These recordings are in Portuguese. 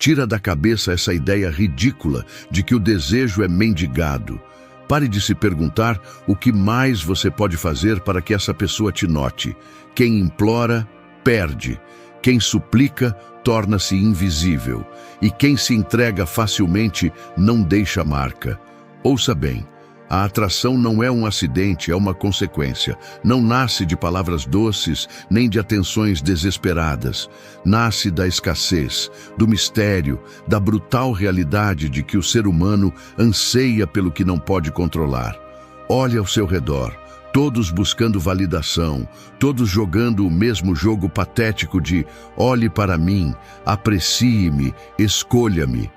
Tira da cabeça essa ideia ridícula de que o desejo é mendigado. Pare de se perguntar o que mais você pode fazer para que essa pessoa te note. Quem implora, perde. Quem suplica, torna-se invisível. E quem se entrega facilmente, não deixa marca. Ouça bem. A atração não é um acidente, é uma consequência. Não nasce de palavras doces, nem de atenções desesperadas. Nasce da escassez, do mistério, da brutal realidade de que o ser humano anseia pelo que não pode controlar. Olhe ao seu redor, todos buscando validação, todos jogando o mesmo jogo patético de olhe para mim, aprecie-me, escolha-me.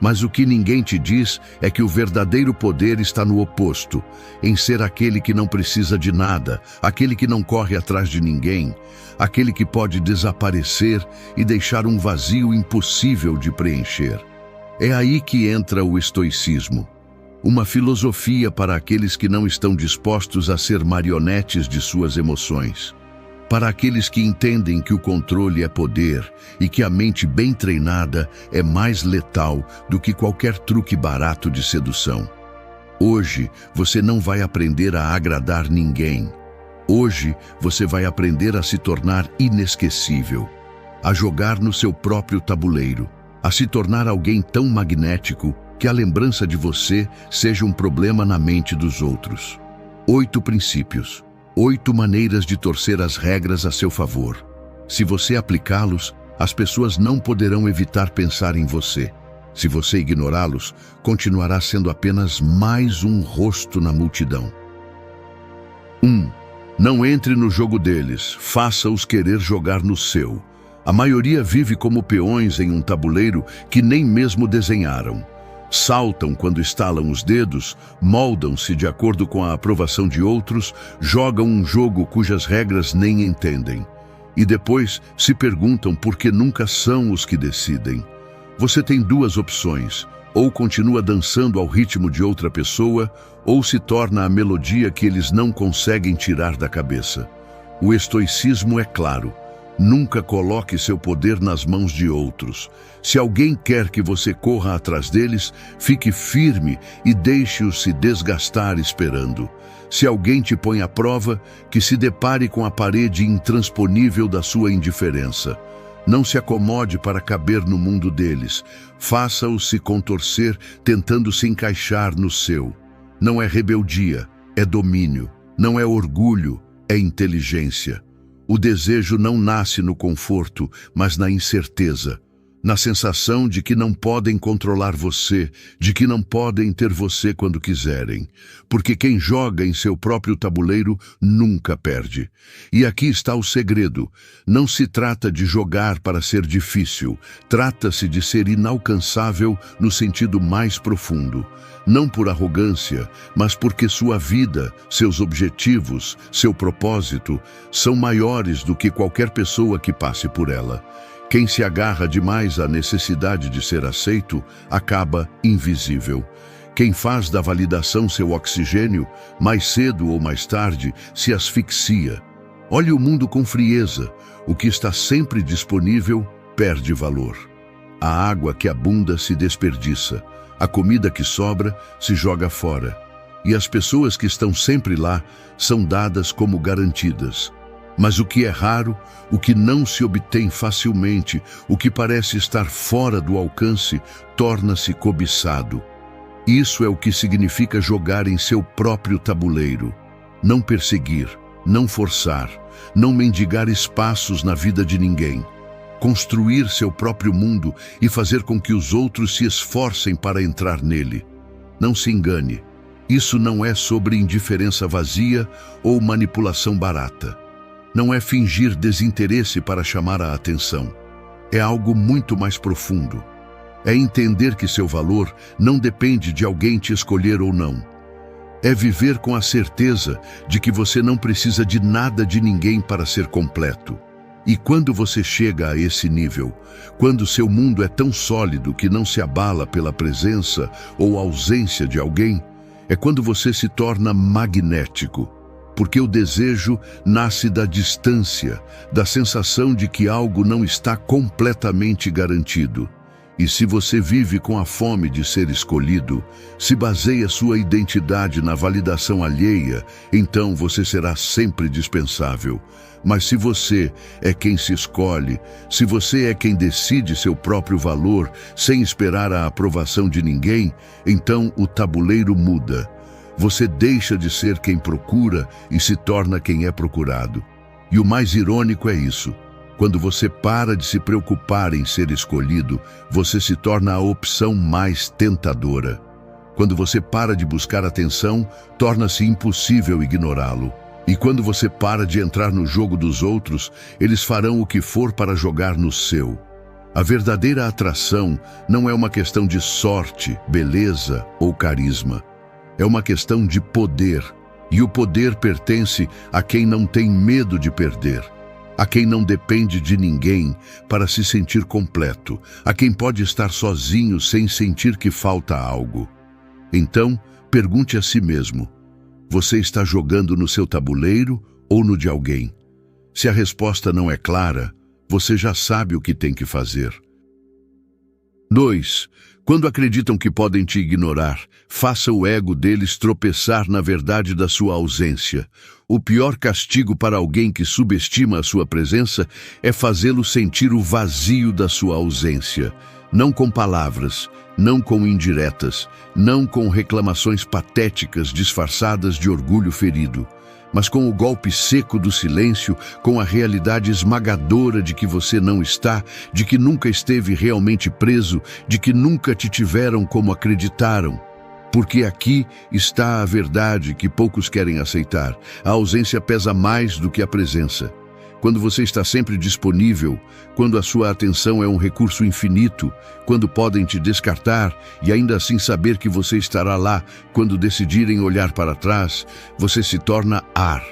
Mas o que ninguém te diz é que o verdadeiro poder está no oposto, em ser aquele que não precisa de nada, aquele que não corre atrás de ninguém, aquele que pode desaparecer e deixar um vazio impossível de preencher. É aí que entra o estoicismo, uma filosofia para aqueles que não estão dispostos a ser marionetes de suas emoções. Para aqueles que entendem que o controle é poder e que a mente bem treinada é mais letal do que qualquer truque barato de sedução. Hoje, você não vai aprender a agradar ninguém. Hoje, você vai aprender a se tornar inesquecível, a jogar no seu próprio tabuleiro, a se tornar alguém tão magnético que a lembrança de você seja um problema na mente dos outros. 8 princípios. 8 maneiras de torcer as regras a seu favor. Se você aplicá-los, as pessoas não poderão evitar pensar em você. Se você ignorá-los, continuará sendo apenas mais um rosto na multidão. 1. Não entre no jogo deles, faça-os querer jogar no seu. A maioria vive como peões em um tabuleiro que nem mesmo desenharam. Saltam quando estalam os dedos, moldam-se de acordo com a aprovação de outros, jogam um jogo cujas regras nem entendem. E depois se perguntam por que nunca são os que decidem. Você tem 2 opções: ou continua dançando ao ritmo de outra pessoa, ou se torna a melodia que eles não conseguem tirar da cabeça. O estoicismo é claro. Nunca coloque seu poder nas mãos de outros. Se alguém quer que você corra atrás deles, fique firme e deixe-os se desgastar esperando. Se alguém te põe à prova, que se depare com a parede intransponível da sua indiferença. Não se acomode para caber no mundo deles. Faça-os se contorcer, tentando se encaixar no seu. Não é rebeldia, é domínio. Não é orgulho, é inteligência. O desejo não nasce no conforto, mas na incerteza, na sensação de que não podem controlar você, de que não podem ter você quando quiserem. Porque quem joga em seu próprio tabuleiro nunca perde. E aqui está o segredo. Não se trata de jogar para ser difícil, trata-se de ser inalcançável no sentido mais profundo. Não por arrogância, mas porque sua vida, seus objetivos, seu propósito são maiores do que qualquer pessoa que passe por ela. Quem se agarra demais à necessidade de ser aceito, acaba invisível. Quem faz da validação seu oxigênio, mais cedo ou mais tarde, se asfixia. Olhe o mundo com frieza. O que está sempre disponível perde valor. A água que abunda se desperdiça. A comida que sobra se joga fora. E as pessoas que estão sempre lá são dadas como garantidas. Mas o que é raro, o que não se obtém facilmente, o que parece estar fora do alcance, torna-se cobiçado. Isso é o que significa jogar em seu próprio tabuleiro. Não perseguir, não forçar, não mendigar espaços na vida de ninguém. Construir seu próprio mundo e fazer com que os outros se esforcem para entrar nele. Não se engane, isso não é sobre indiferença vazia ou manipulação barata. Não é fingir desinteresse para chamar a atenção. É algo muito mais profundo. É entender que seu valor não depende de alguém te escolher ou não. É viver com a certeza de que você não precisa de nada de ninguém para ser completo. E quando você chega a esse nível, quando seu mundo é tão sólido que não se abala pela presença ou ausência de alguém, é quando você se torna magnético, porque o desejo nasce da distância, da sensação de que algo não está completamente garantido. E se você vive com a fome de ser escolhido, se baseia sua identidade na validação alheia, então você será sempre dispensável. Mas se você é quem se escolhe, se você é quem decide seu próprio valor, sem esperar a aprovação de ninguém, então o tabuleiro muda. Você deixa de ser quem procura e se torna quem é procurado. E o mais irônico é isso. Quando você para de se preocupar em ser escolhido, você se torna a opção mais tentadora. Quando você para de buscar atenção, torna-se impossível ignorá-lo. E quando você para de entrar no jogo dos outros, eles farão o que for para jogar no seu. A verdadeira atração não é uma questão de sorte, beleza ou carisma. É uma questão de poder. E o poder pertence a quem não tem medo de perder. A quem não depende de ninguém para se sentir completo, a quem pode estar sozinho sem sentir que falta algo. Então, pergunte a si mesmo: você está jogando no seu tabuleiro ou no de alguém? Se a resposta não é clara, você já sabe o que tem que fazer. 2. Quando acreditam que podem te ignorar, faça o ego deles tropeçar na verdade da sua ausência. O pior castigo para alguém que subestima a sua presença é fazê-lo sentir o vazio da sua ausência. Não com palavras, não com indiretas, não com reclamações patéticas disfarçadas de orgulho ferido, mas com o golpe seco do silêncio, com a realidade esmagadora de que você não está, de que nunca esteve realmente preso, de que nunca te tiveram como acreditaram. Porque aqui está a verdade que poucos querem aceitar. A ausência pesa mais do que a presença. Quando você está sempre disponível, quando a sua atenção é um recurso infinito, quando podem te descartar e ainda assim saber que você estará lá quando decidirem olhar para trás, você se torna ar,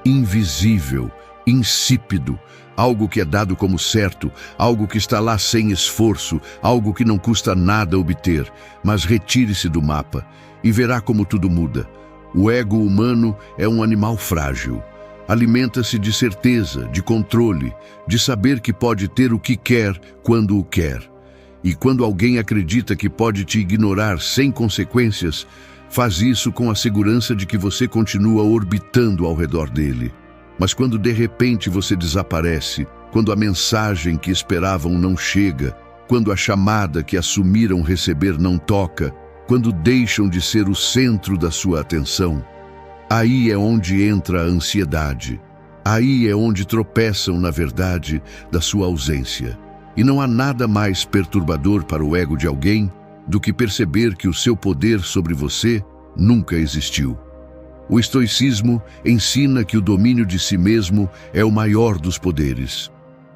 invisível, insípido, algo que é dado como certo, algo que está lá sem esforço, algo que não custa nada obter. Mas retire-se do mapa e verá como tudo muda. O ego humano é um animal frágil. Alimenta-se de certeza, de controle, de saber que pode ter o que quer quando o quer. E quando alguém acredita que pode te ignorar sem consequências, faz isso com a segurança de que você continua orbitando ao redor dele. Mas quando de repente você desaparece, quando a mensagem que esperavam não chega, quando a chamada que assumiram receber não toca, quando deixam de ser o centro da sua atenção, aí é onde entra a ansiedade. Aí é onde tropeçam, na verdade, da sua ausência. E não há nada mais perturbador para o ego de alguém do que perceber que o seu poder sobre você nunca existiu. O estoicismo ensina que o domínio de si mesmo é o maior dos poderes.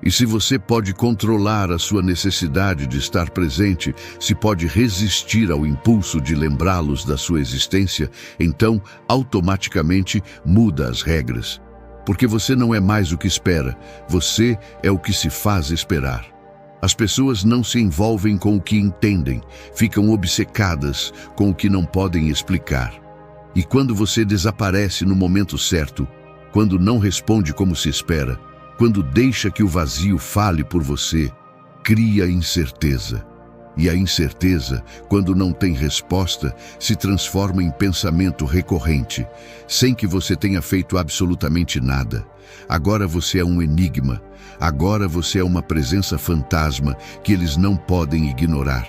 E se você pode controlar a sua necessidade de estar presente, se pode resistir ao impulso de lembrá-los da sua existência, então automaticamente muda as regras. Porque você não é mais o que espera, você é o que se faz esperar. As pessoas não se envolvem com o que entendem, ficam obcecadas com o que não podem explicar. E quando você desaparece no momento certo, quando não responde como se espera, quando deixa que o vazio fale por você, cria incerteza. E a incerteza, quando não tem resposta, se transforma em pensamento recorrente, sem que você tenha feito absolutamente nada. Agora você é um enigma. Agora você é uma presença fantasma que eles não podem ignorar.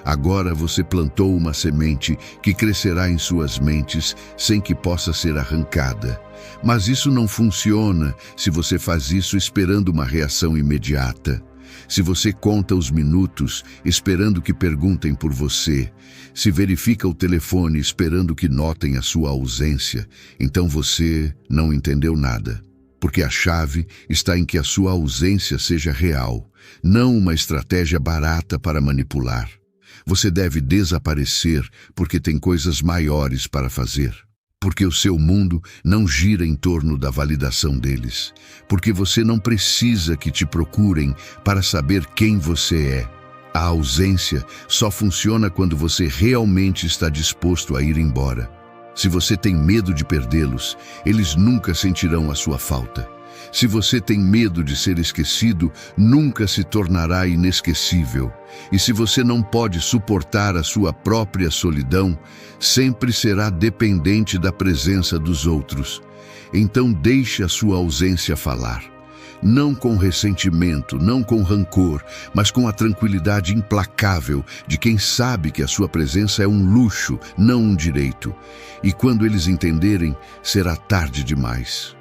Agora você plantou uma semente que crescerá em suas mentes sem que possa ser arrancada. Mas isso não funciona se você faz isso esperando uma reação imediata. Se você conta os minutos esperando que perguntem por você, se verifica o telefone esperando que notem a sua ausência, então você não entendeu nada. Porque a chave está em que a sua ausência seja real, não uma estratégia barata para manipular. Você deve desaparecer porque tem coisas maiores para fazer. Porque o seu mundo não gira em torno da validação deles. Porque você não precisa que te procurem para saber quem você é. A ausência só funciona quando você realmente está disposto a ir embora. Se você tem medo de perdê-los, eles nunca sentirão a sua falta. Se você tem medo de ser esquecido, nunca se tornará inesquecível. E se você não pode suportar a sua própria solidão, sempre será dependente da presença dos outros. Então deixe a sua ausência falar. Não com ressentimento, não com rancor, mas com a tranquilidade implacável de quem sabe que a sua presença é um luxo, não um direito. E quando eles entenderem, será tarde demais.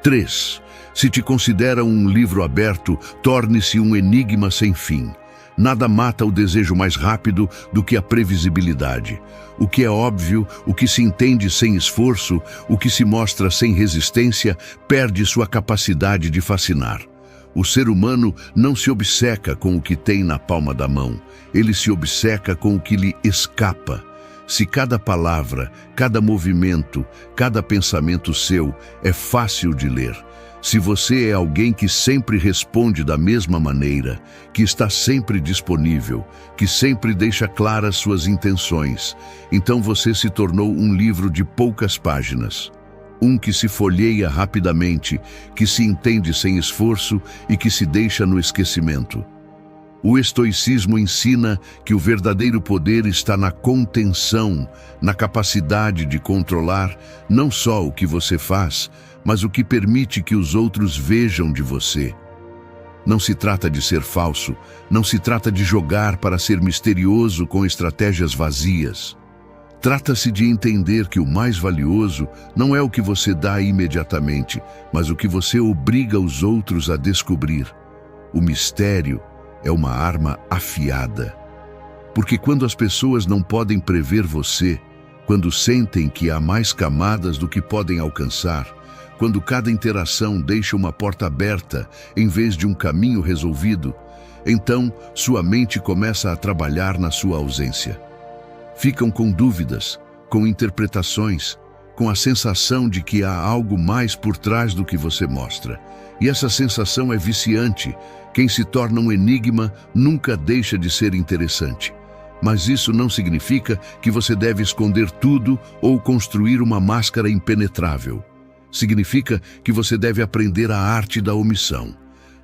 3. Se te considera um livro aberto, torne-se um enigma sem fim. Nada mata o desejo mais rápido do que a previsibilidade. O que é óbvio, o que se entende sem esforço, o que se mostra sem resistência, perde sua capacidade de fascinar. O ser humano não se obceca com o que tem na palma da mão, ele se obceca com o que lhe escapa. Se cada palavra, cada movimento, cada pensamento seu é fácil de ler, se você é alguém que sempre responde da mesma maneira, que está sempre disponível, que sempre deixa claras suas intenções, então você se tornou um livro de poucas páginas. Um que se folheia rapidamente, que se entende sem esforço e que se deixa no esquecimento. O estoicismo ensina que o verdadeiro poder está na contenção, na capacidade de controlar não só o que você faz, mas o que permite que os outros vejam de você. Não se trata de ser falso, não se trata de jogar para ser misterioso com estratégias vazias. Trata-se de entender que o mais valioso não é o que você dá imediatamente, mas o que você obriga os outros a descobrir. O mistério é uma arma afiada. Porque quando as pessoas não podem prever você, quando sentem que há mais camadas do que podem alcançar, quando cada interação deixa uma porta aberta em vez de um caminho resolvido, então sua mente começa a trabalhar na sua ausência. Ficam com dúvidas, com interpretações, com a sensação de que há algo mais por trás do que você mostra. E essa sensação é viciante. Quem se torna um enigma nunca deixa de ser interessante. Mas isso não significa que você deve esconder tudo ou construir uma máscara impenetrável. Significa que você deve aprender a arte da omissão.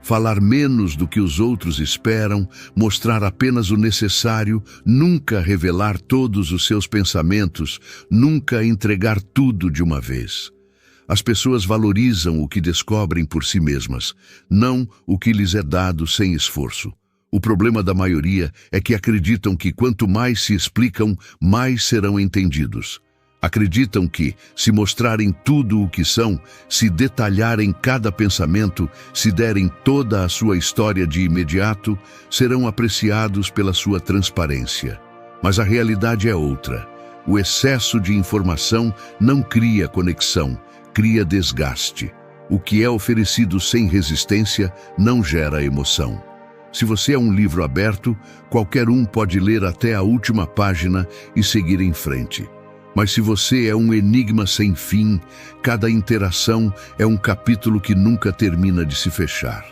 Falar menos do que os outros esperam, mostrar apenas o necessário, nunca revelar todos os seus pensamentos, nunca entregar tudo de uma vez. As pessoas valorizam o que descobrem por si mesmas, não o que lhes é dado sem esforço. O problema da maioria é que acreditam que quanto mais se explicam, mais serão entendidos. Acreditam que, se mostrarem tudo o que são, se detalharem cada pensamento, se derem toda a sua história de imediato, serão apreciados pela sua transparência. Mas a realidade é outra. O excesso de informação não cria conexão, cria desgaste. O que é oferecido sem resistência não gera emoção. Se você é um livro aberto, qualquer um pode ler até a última página e seguir em frente. Mas se você é um enigma sem fim, cada interação é um capítulo que nunca termina de se fechar.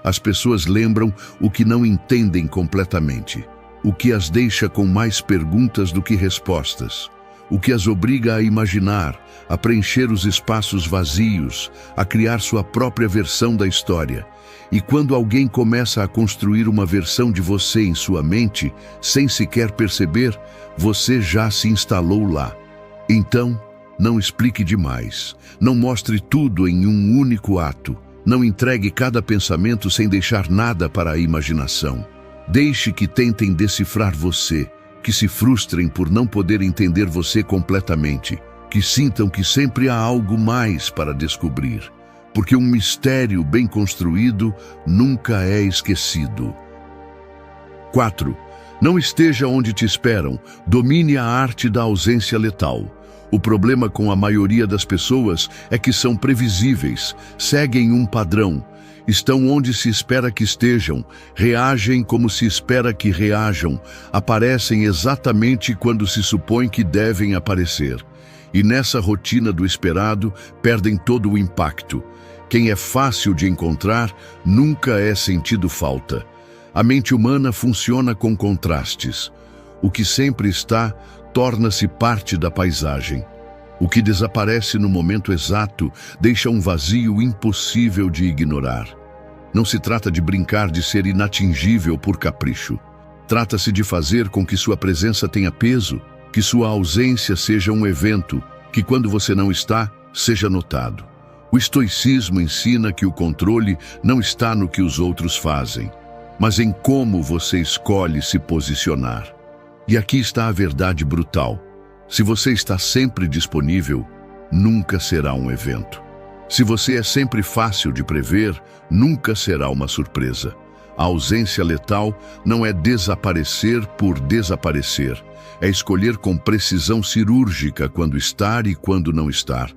As pessoas lembram o que não entendem completamente, o que as deixa com mais perguntas do que respostas, o que as obriga a imaginar, a preencher os espaços vazios, a criar sua própria versão da história. E quando alguém começa a construir uma versão de você em sua mente, sem sequer perceber, você já se instalou lá. Então, não explique demais, não mostre tudo em um único ato, não entregue cada pensamento sem deixar nada para a imaginação. Deixe que tentem decifrar você, que se frustrem por não poder entender você completamente, que sintam que sempre há algo mais para descobrir, porque um mistério bem construído nunca é esquecido. 4. Não esteja onde te esperam, domine a arte da ausência letal. O problema com a maioria das pessoas é que são previsíveis, seguem um padrão, estão onde se espera que estejam, reagem como se espera que reajam, aparecem exatamente quando se supõe que devem aparecer. E nessa rotina do esperado, perdem todo o impacto. Quem é fácil de encontrar, nunca é sentido falta. A mente humana funciona com contrastes. O que sempre está, torna-se parte da paisagem. O que desaparece no momento exato deixa um vazio impossível de ignorar. Não se trata de brincar de ser inatingível por capricho. Trata-se de fazer com que sua presença tenha peso, que sua ausência seja um evento, que quando você não está, seja notado. O estoicismo ensina que o controle não está no que os outros fazem, mas em como você escolhe se posicionar. E aqui está a verdade brutal. Se você está sempre disponível, nunca será um evento. Se você é sempre fácil de prever, nunca será uma surpresa. A ausência letal não é desaparecer por desaparecer. É escolher com precisão cirúrgica quando estar e quando não estar.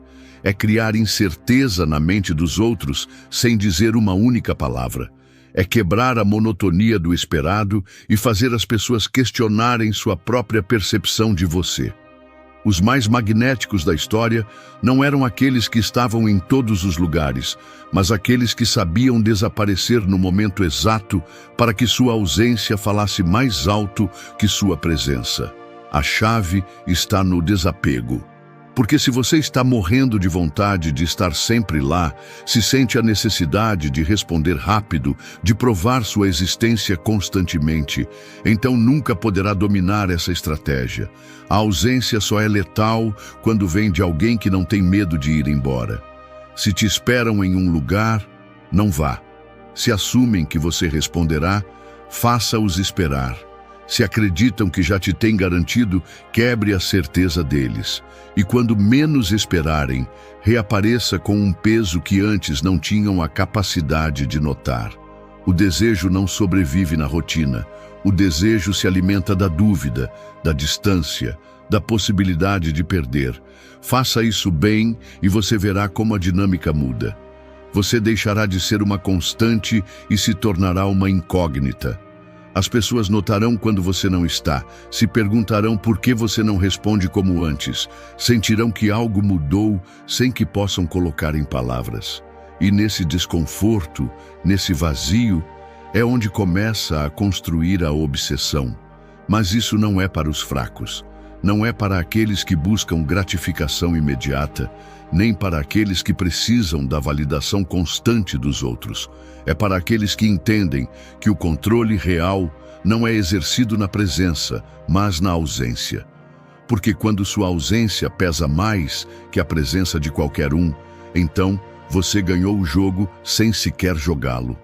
É criar incerteza na mente dos outros sem dizer uma única palavra. É quebrar a monotonia do esperado e fazer as pessoas questionarem sua própria percepção de você. Os mais magnéticos da história não eram aqueles que estavam em todos os lugares, mas aqueles que sabiam desaparecer no momento exato para que sua ausência falasse mais alto que sua presença. A chave está no desapego. Porque se você está morrendo de vontade de estar sempre lá, se sente a necessidade de responder rápido, de provar sua existência constantemente, então nunca poderá dominar essa estratégia. A ausência só é letal quando vem de alguém que não tem medo de ir embora. Se te esperam em um lugar, não vá. Se assumem que você responderá, faça-os esperar. Se acreditam que já te têm garantido, quebre a certeza deles. E quando menos esperarem, reapareça com um peso que antes não tinham a capacidade de notar. O desejo não sobrevive na rotina. O desejo se alimenta da dúvida, da distância, da possibilidade de perder. Faça isso bem e você verá como a dinâmica muda. Você deixará de ser uma constante e se tornará uma incógnita. As pessoas notarão quando você não está, se perguntarão por que você não responde como antes, sentirão que algo mudou sem que possam colocar em palavras. E nesse desconforto, nesse vazio, é onde começa a construir a obsessão. Mas isso não é para os fracos, não é para aqueles que buscam gratificação imediata, nem para aqueles que precisam da validação constante dos outros. É para aqueles que entendem que o controle real não é exercido na presença, mas na ausência. Porque quando sua ausência pesa mais que a presença de qualquer um, então você ganhou o jogo sem sequer jogá-lo.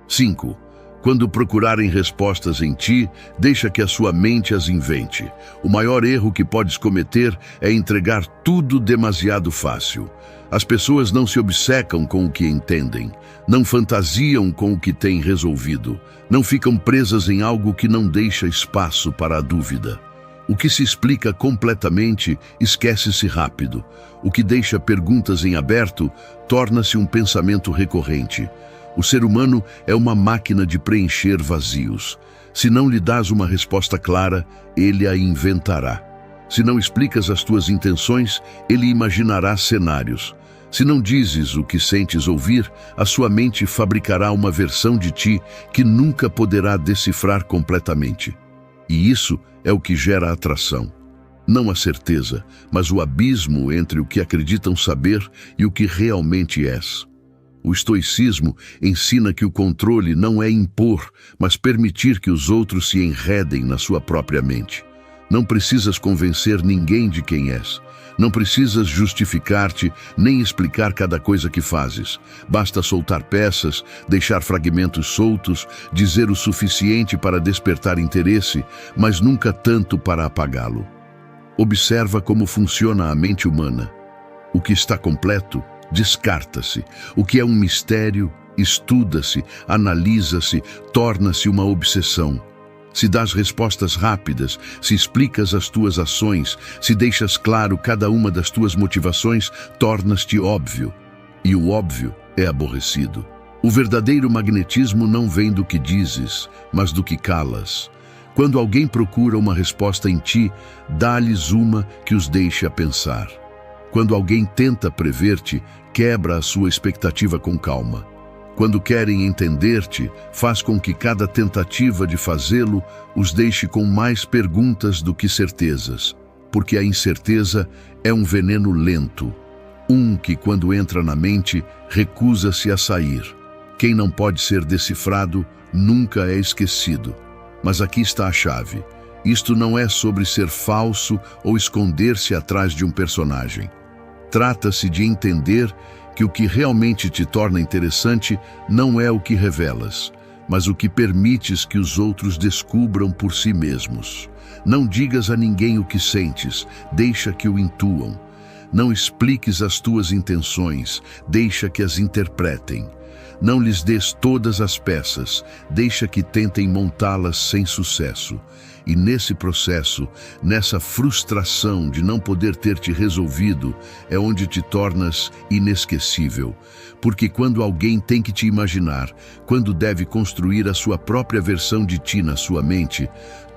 5. Quando procurarem respostas em ti, deixa que a sua mente as invente. O maior erro que podes cometer é entregar tudo demasiado fácil. As pessoas não se obcecam com o que entendem, não fantasiam com o que têm resolvido, não ficam presas em algo que não deixa espaço para a dúvida. O que se explica completamente esquece-se rápido. O que deixa perguntas em aberto torna-se um pensamento recorrente. O ser humano é uma máquina de preencher vazios. Se não lhe dás uma resposta clara, ele a inventará. Se não explicas as tuas intenções, ele imaginará cenários. Se não dizes o que sentes ouvir, a sua mente fabricará uma versão de ti que nunca poderá decifrar completamente. E isso é o que gera atração. Não a certeza, mas o abismo entre o que acreditam saber e o que realmente és. O estoicismo ensina que o controle não é impor, mas permitir que os outros se enredem na sua própria mente. Não precisas convencer ninguém de quem és. Não precisas justificar-te nem explicar cada coisa que fazes. Basta soltar peças, deixar fragmentos soltos, dizer o suficiente para despertar interesse, mas nunca tanto para apagá-lo. Observa como funciona a mente humana. O que está completo descarta-se. O que é um mistério, estuda-se, analisa-se, torna-se uma obsessão. Se dás respostas rápidas, se explicas as tuas ações, se deixas claro cada uma das tuas motivações, tornas-te óbvio. E o óbvio é aborrecido. O verdadeiro magnetismo não vem do que dizes, mas do que calas. Quando alguém procura uma resposta em ti, dá-lhes uma que os deixe a pensar. Quando alguém tenta prever-te, quebra a sua expectativa com calma. Quando querem entender-te, faz com que cada tentativa de fazê-lo os deixe com mais perguntas do que certezas. porque a incerteza é um veneno lento, que, quando entra na mente, recusa-se a sair. Quem não pode ser decifrado nunca é esquecido. Mas aqui está a chave. Isto não é sobre ser falso ou esconder-se atrás de um personagem. Trata-se de entender que o que realmente te torna interessante não é o que revelas, mas o que permites que os outros descubram por si mesmos. Não digas a ninguém o que sentes, deixa que o intuam. Não expliques as tuas intenções, deixa que as interpretem. Não lhes dês todas as peças, deixa que tentem montá-las sem sucesso. E nesse processo, nessa frustração de não poder ter te resolvido, é onde te tornas inesquecível. Porque quando alguém tem que te imaginar, quando deve construir a sua própria versão de ti na sua mente,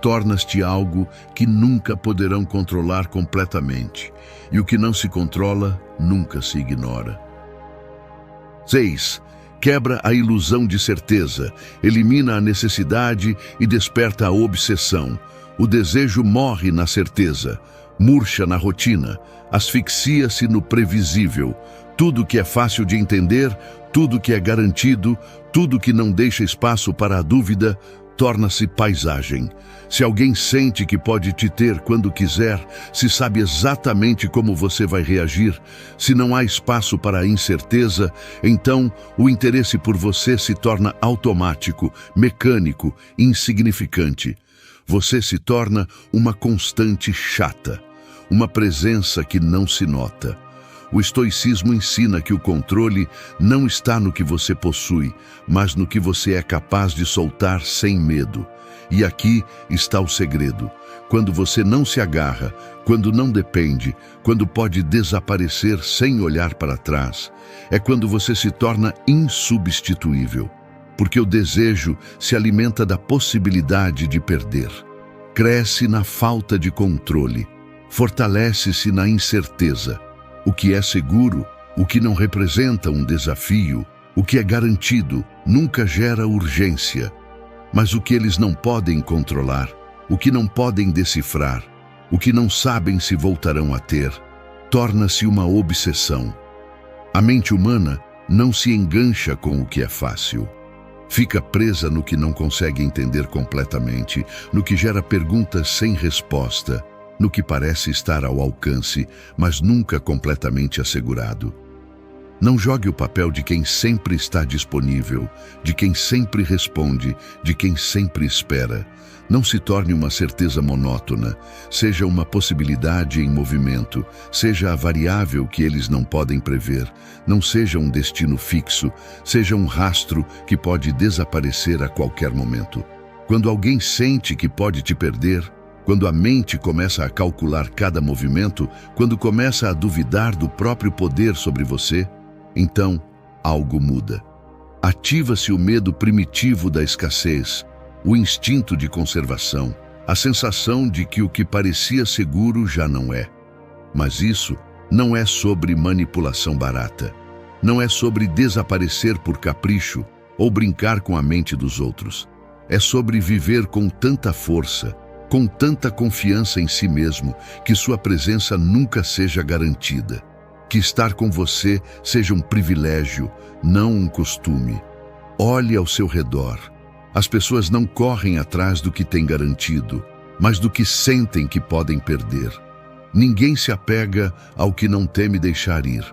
tornas-te algo que nunca poderão controlar completamente. E o que não se controla, nunca se ignora. 6. Quebra a ilusão de certeza, elimina a necessidade e desperta a obsessão. O desejo morre na certeza, murcha na rotina, asfixia-se no previsível. Tudo que é fácil de entender, tudo que é garantido, tudo que não deixa espaço para a dúvida, torna-se paisagem. Se alguém sente que pode te ter quando quiser, se sabe exatamente como você vai reagir, se não há espaço para a incerteza, então o interesse por você se torna automático, mecânico, insignificante. Você se torna uma constante chata, uma presença que não se nota. O estoicismo ensina que o controle não está no que você possui, mas no que você é capaz de soltar sem medo. E aqui está o segredo. Quando você não se agarra, quando não depende, quando pode desaparecer sem olhar para trás, é quando você se torna insubstituível. Porque o desejo se alimenta da possibilidade de perder. Cresce na falta de controle. Fortalece-se na incerteza. O que é seguro, o que não representa um desafio, o que é garantido, nunca gera urgência. Mas o que eles não podem controlar, o que não podem decifrar, o que não sabem se voltarão a ter, torna-se uma obsessão. A mente humana não se engancha com o que é fácil. Fica presa no que não consegue entender completamente, no que gera perguntas sem resposta, no que parece estar ao alcance, mas nunca completamente assegurado. Não jogue o papel de quem sempre está disponível, de quem sempre responde, de quem sempre espera. Não se torne uma certeza monótona, seja uma possibilidade em movimento, seja a variável que eles não podem prever, não seja um destino fixo, seja um rastro que pode desaparecer a qualquer momento. Quando alguém sente que pode te perder, quando a mente começa a calcular cada movimento, quando começa a duvidar do próprio poder sobre você, então algo muda. Ativa-se o medo primitivo da escassez, o instinto de conservação, a sensação de que o que parecia seguro já não é. Mas isso não é sobre manipulação barata. Não é sobre desaparecer por capricho ou brincar com a mente dos outros. É sobre viver com tanta força, com tanta confiança em si mesmo, que sua presença nunca seja garantida. Que estar com você seja um privilégio, não um costume. Olhe ao seu redor. As pessoas não correm atrás do que têm garantido, mas do que sentem que podem perder. Ninguém se apega ao que não teme deixar ir.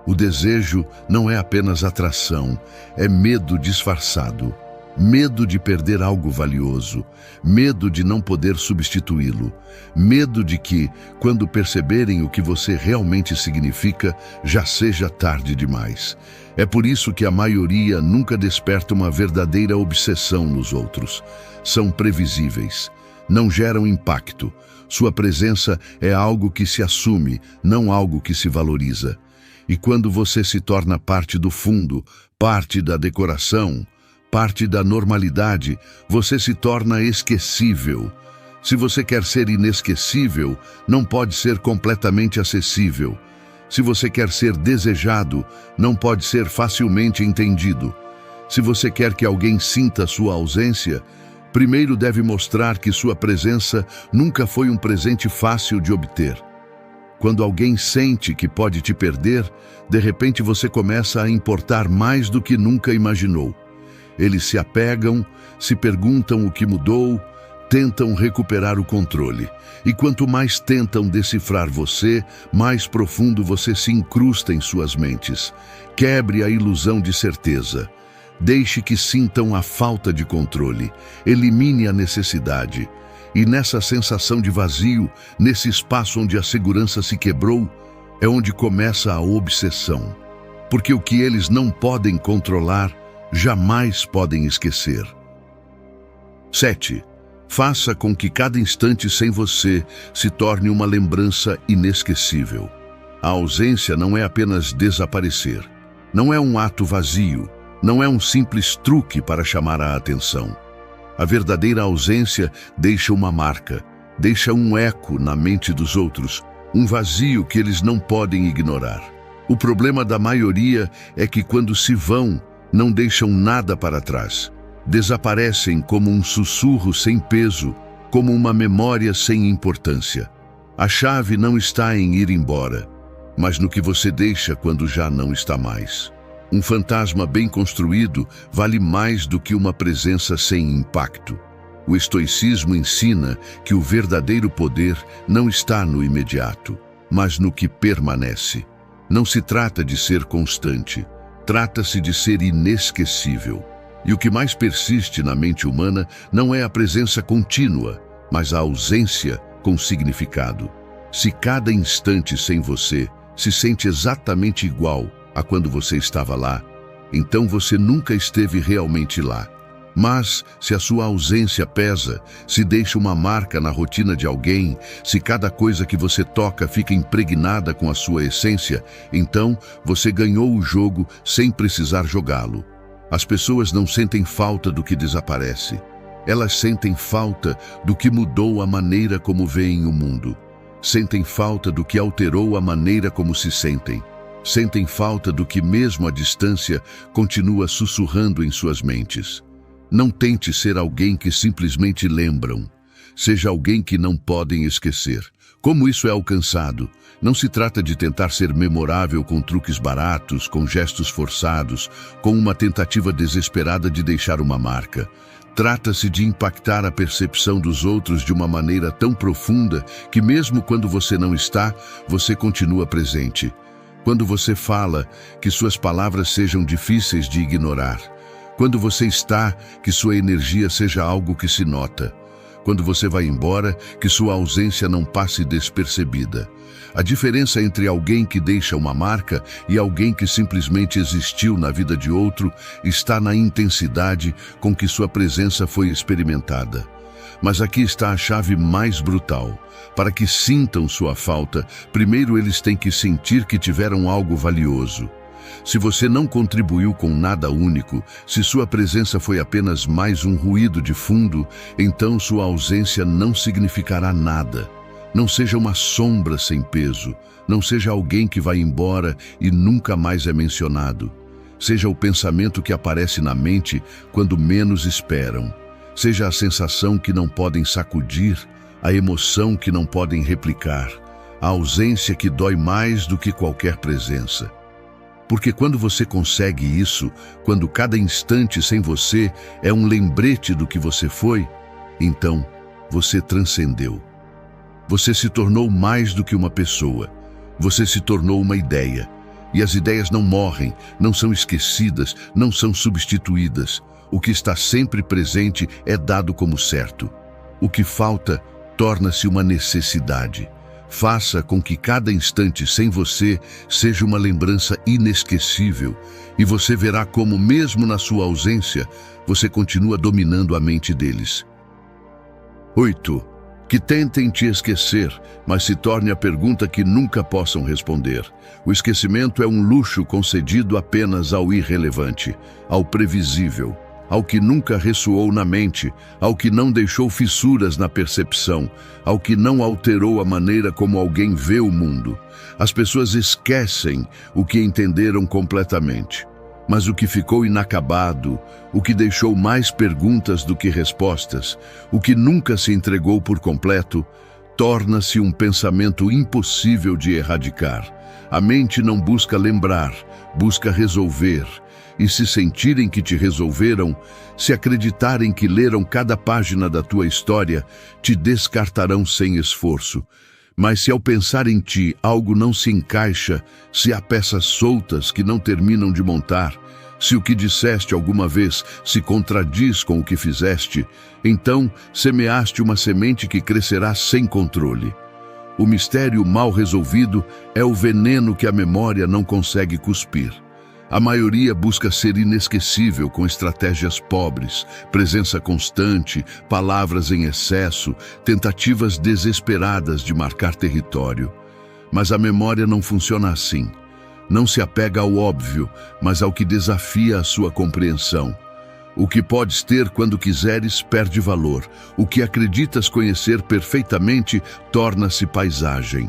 O desejo não é apenas atração, é medo disfarçado. Medo de perder algo valioso, medo de não poder substituí-lo, medo de que, quando perceberem o que você realmente significa, já seja tarde demais. É por isso que a maioria nunca desperta uma verdadeira obsessão nos outros. São previsíveis, não geram impacto. Sua presença é algo que se assume, não algo que se valoriza. E quando você se torna parte do fundo, parte da decoração, parte da normalidade, você se torna esquecível. Se você quer ser inesquecível, não pode ser completamente acessível. Se você quer ser desejado, não pode ser facilmente entendido. Se você quer que alguém sinta sua ausência, Primeiro deve mostrar que sua presença nunca foi um presente fácil de obter. Quando alguém sente que pode te perder, de repente você começa a importar mais do que nunca imaginou. Eles se apegam, se perguntam o que mudou, tentam recuperar o controle. E quanto mais tentam decifrar você, mais profundo você se incrusta em suas mentes. Quebre a ilusão de certeza. Deixe que sintam a falta de controle. Elimine a necessidade. E nessa sensação de vazio, nesse espaço onde a segurança se quebrou, é onde começa a obsessão. Porque o que eles não podem controlar, jamais podem esquecer. 7. Faça com que cada instante sem você se torne uma lembrança inesquecível. A ausência não é apenas desaparecer. Não é um ato vazio. Não é um simples truque para chamar a atenção. A verdadeira ausência deixa uma marca, deixa um eco na mente dos outros, um vazio que eles não podem ignorar. O problema da maioria é que quando se vão, não deixam nada para trás. Desaparecem como um sussurro sem peso, como uma memória sem importância. A chave não está em ir embora, mas no que você deixa quando já não está mais. Um fantasma bem construído vale mais do que uma presença sem impacto. O estoicismo ensina que o verdadeiro poder não está no imediato, mas no que permanece. Não se trata de ser constante, trata-se de ser inesquecível. E o que mais persiste na mente humana não é a presença contínua, mas a ausência com significado. Se cada instante sem você se sente exatamente igual a quando você estava lá, então você nunca esteve realmente lá. Mas, se a sua ausência pesa, se deixa uma marca na rotina de alguém, se cada coisa que você toca fica impregnada com a sua essência, então você ganhou o jogo sem precisar jogá-lo. As pessoas não sentem falta do que desaparece. Elas sentem falta do que mudou a maneira como veem o mundo. Sentem falta do que alterou a maneira como se sentem. Sentem falta do que, mesmo à distância, continua sussurrando em suas mentes. Não tente ser alguém que simplesmente lembram. Seja alguém que não podem esquecer. Como isso é alcançado? Não se trata de tentar ser memorável com truques baratos, com gestos forçados, com uma tentativa desesperada de deixar uma marca. Trata-se de impactar a percepção dos outros de uma maneira tão profunda que, mesmo quando você não está, você continua presente. Quando você fala, que suas palavras sejam difíceis de ignorar. Quando você está, que sua energia seja algo que se nota. Quando você vai embora, que sua ausência não passe despercebida. A diferença entre alguém que deixa uma marca e alguém que simplesmente existiu na vida de outro está na intensidade com que sua presença foi experimentada. Mas aqui está a chave mais brutal. Para que sintam sua falta, primeiro eles têm que sentir que tiveram algo valioso. Se você não contribuiu com nada único, se sua presença foi apenas mais um ruído de fundo, então sua ausência não significará nada. Não seja uma sombra sem peso, não seja alguém que vai embora e nunca mais é mencionado. Seja o pensamento que aparece na mente quando menos esperam. Seja a sensação que não podem sacudir, a emoção que não podem replicar, a ausência que dói mais do que qualquer presença. Porque quando você consegue isso, quando cada instante sem você é um lembrete do que você foi, então você transcendeu. Você se tornou mais do que uma pessoa. Você se tornou uma ideia. E as ideias não morrem, não são esquecidas, não são substituídas. O que está sempre presente é dado como certo. O que falta torna-se uma necessidade. Faça com que cada instante sem você seja uma lembrança inesquecível, e você verá como, mesmo na sua ausência, você continua dominando a mente deles. 8. Que tentem te esquecer, mas se torne a pergunta que nunca possam responder. O esquecimento é um luxo concedido apenas ao irrelevante, ao previsível, ao que nunca ressoou na mente, ao que não deixou fissuras na percepção, ao que não alterou a maneira como alguém vê o mundo. As pessoas esquecem o que entenderam completamente. Mas o que ficou inacabado, o que deixou mais perguntas do que respostas, o que nunca se entregou por completo, torna-se um pensamento impossível de erradicar. A mente não busca lembrar, busca resolver. E se sentirem que te resolveram, se acreditarem que leram cada página da tua história, te descartarão sem esforço. Mas se ao pensar em ti algo não se encaixa, se há peças soltas que não terminam de montar, se o que disseste alguma vez se contradiz com o que fizeste, então semeaste uma semente que crescerá sem controle. O mistério mal resolvido é o veneno que a memória não consegue cuspir. A maioria busca ser inesquecível com estratégias pobres, presença constante, palavras em excesso, tentativas desesperadas de marcar território. Mas a memória não funciona assim. Não se apega ao óbvio, mas ao que desafia a sua compreensão. O que podes ter quando quiseres perde valor. O que acreditas conhecer perfeitamente torna-se paisagem.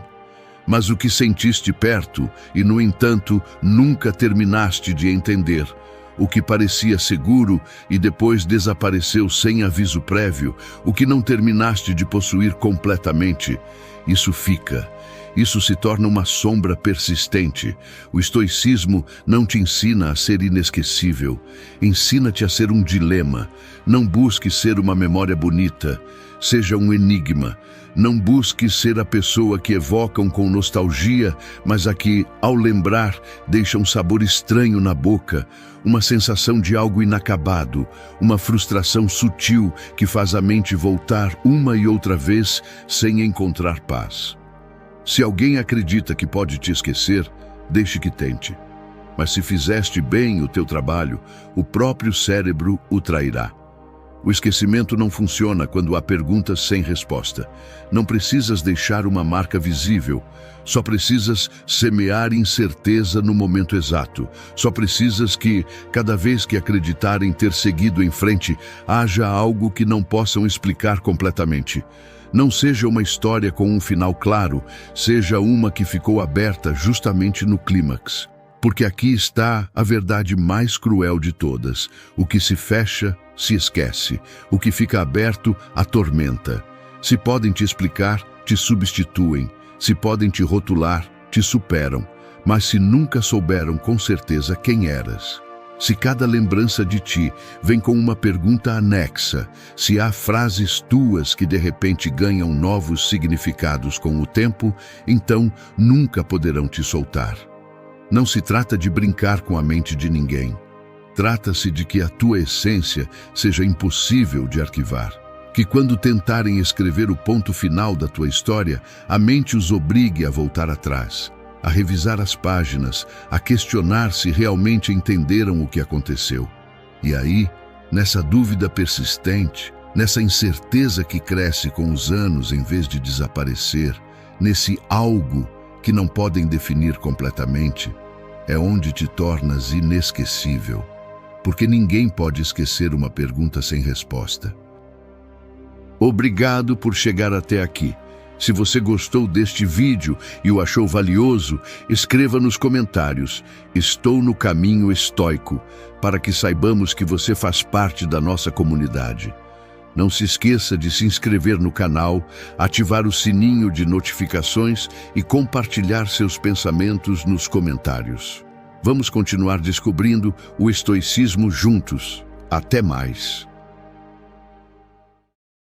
Mas o que sentiste perto e, no entanto, nunca terminaste de entender, o que parecia seguro e depois desapareceu sem aviso prévio, o que não terminaste de possuir completamente, isso fica. Isso se torna uma sombra persistente. O estoicismo não te ensina a ser inesquecível. Ensina-te a ser um dilema. Não busque ser uma memória bonita. Seja um enigma. Não busque ser a pessoa que evocam com nostalgia, mas a que, ao lembrar, deixa um sabor estranho na boca, uma sensação de algo inacabado, uma frustração sutil que faz a mente voltar uma e outra vez sem encontrar paz. Se alguém acredita que pode te esquecer, deixe que tente. Mas se fizeste bem o teu trabalho, o próprio cérebro o trairá. O esquecimento não funciona quando há perguntas sem resposta. Não precisas deixar uma marca visível. Só precisas semear incerteza no momento exato. Só precisas que, cada vez que acreditarem ter seguido em frente, haja algo que não possam explicar completamente. Não seja uma história com um final claro, seja uma que ficou aberta justamente no clímax. Porque aqui está a verdade mais cruel de todas. O que se fecha, se esquece. O que fica aberto, atormenta. Se podem te explicar, te substituem. Se podem te rotular, te superam. Mas se nunca souberam com certeza quem eras, se cada lembrança de ti vem com uma pergunta anexa, se há frases tuas que de repente ganham novos significados com o tempo, então nunca poderão te soltar. Não se trata de brincar com a mente de ninguém. Trata-se de que a tua essência seja impossível de arquivar. Que quando tentarem escrever o ponto final da tua história, a mente os obrigue a voltar atrás, a revisar as páginas, a questionar se realmente entenderam o que aconteceu. E aí, nessa dúvida persistente, nessa incerteza que cresce com os anos em vez de desaparecer, nesse algo que não podem definir completamente, é onde te tornas inesquecível. Porque ninguém pode esquecer uma pergunta sem resposta. Obrigado por chegar até aqui. Se você gostou deste vídeo e o achou valioso, escreva nos comentários: "Estou no caminho estoico", para que saibamos que você faz parte da nossa comunidade. Não se esqueça de se inscrever no canal, ativar o sininho de notificações e compartilhar seus pensamentos nos comentários. Vamos continuar descobrindo o estoicismo juntos. Até mais!